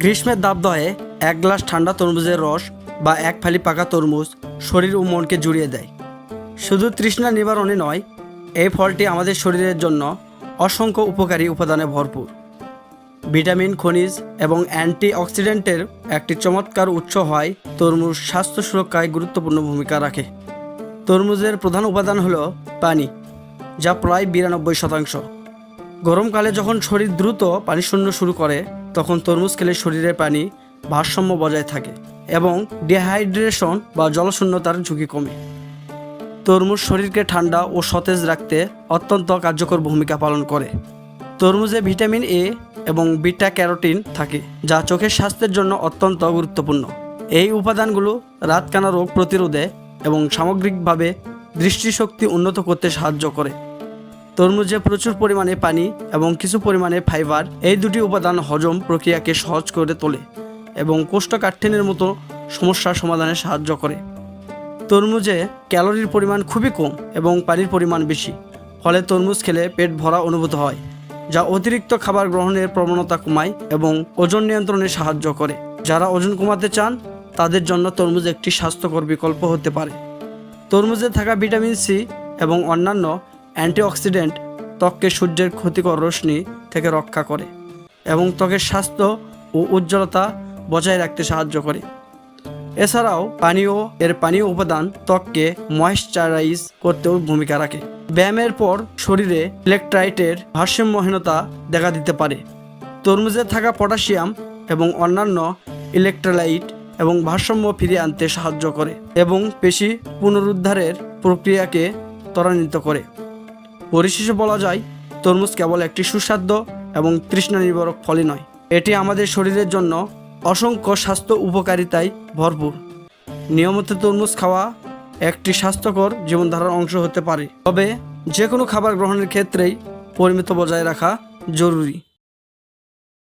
গ্রীষ্মের দাবদাহে এক গ্লাস ঠান্ডা তরমুজের রস বা এক ফালি পাকা তরমুজ শরীর ও মনকে জুড়িয়ে দেয়। শুধু তৃষ্ণা নিবারণই নয়, এই ফলটি আমাদের শরীরের জন্য অসংখ্য উপকারী উপাদানে ভরপুর। ভিটামিন, খনিজ এবং অ্যান্টিঅক্সিডেন্টের একটি চমৎকার উৎস হয় তরমুজ স্বাস্থ্য সুরক্ষায় গুরুত্বপূর্ণ ভূমিকা রাখে। তরমুজের প্রধান উপাদান হলো পানি, যা প্রায় 92%। গরমকালে যখন শরীর দ্রুত পানি শূন্য শুরু করে, তখন তরমুজ খেলে শরীরের পানি ভারসাম্য বজায় থাকে এবং ডিহাইড্রেশন বা জলশূন্যতার ঝুঁকি কমে। তরমুজ শরীরকে ঠান্ডা ও সতেজ রাখতে অত্যন্ত কার্যকর ভূমিকা পালন করে। তরমুজে ভিটামিন এ এবং বিটা ক্যারোটিন থাকে, যা চোখের স্বাস্থ্যের জন্য অত্যন্ত গুরুত্বপূর্ণ। এই উপাদানগুলো রাতকানা রোগ প্রতিরোধে এবং সামগ্রিকভাবে দৃষ্টিশক্তি উন্নত করতে সাহায্য করে। তরমুজে প্রচুর পরিমাণে পানি এবং কিছু পরিমাণে ফাইবার, এই দুটি উপাদান হজম প্রক্রিয়াকে সহজ করে তোলে এবং কোষ্ঠকাঠিন্যের মতো সমস্যার সমাধানে সাহায্য করে। তরমুজে ক্যালোরির পরিমাণ খুবই কম এবং পানির পরিমাণ বেশি, ফলে তরমুজ খেলে পেট ভরা অনুভূত হয়, যা অতিরিক্ত খাবার গ্রহণের প্রবণতা কমায় এবং ওজন নিয়ন্ত্রণে সাহায্য করে। যারা ওজন কমাতে চান তাদের জন্য তরমুজ একটি স্বাস্থ্যকর বিকল্প হতে পারে। তরমুজে থাকা ভিটামিন সি এবং অন্যান্য অ্যান্টিঅক্সিডেন্ট ত্বককে সূর্যের ক্ষতিকর রশ্মি থেকে রক্ষা করে এবং ত্বকের স্বাস্থ্য ও উজ্জ্বলতা বজায় রাখতে সাহায্য করে। এছাড়াও পানীয় উপাদান ত্বককে ময়েশ্চারাইজ করতেও ভূমিকা রাখে। ব্যায়ামের পর শরীরে ইলেকট্রাইটের ভারসাম্যহীনতা দেখা দিতে পারে। তরমুজে থাকা পটাশিয়াম এবং অন্যান্য ইলেকট্রোলাইট এবং ভারসাম্য ফিরিয়ে আনতে সাহায্য করে এবং পেশি পুনরুদ্ধারের প্রক্রিয়াকে ত্বরান্বিত করে। পরিশেষে বলা যায়, তরমুজ কেবল একটি সুস্বাদু এবং তৃষ্ণা নিবারক ফলই নয়, এটি আমাদের শরীরের জন্য অসংখ্য স্বাস্থ্য উপকারিতায় ভরপুর। নিয়মিত তরমুজ খাওয়া একটি স্বাস্থ্যকর জীবনধারার অংশ হতে পারে, তবে যে কোনো খাবার গ্রহণের ক্ষেত্রেই পরিমিত বজায় রাখা জরুরি।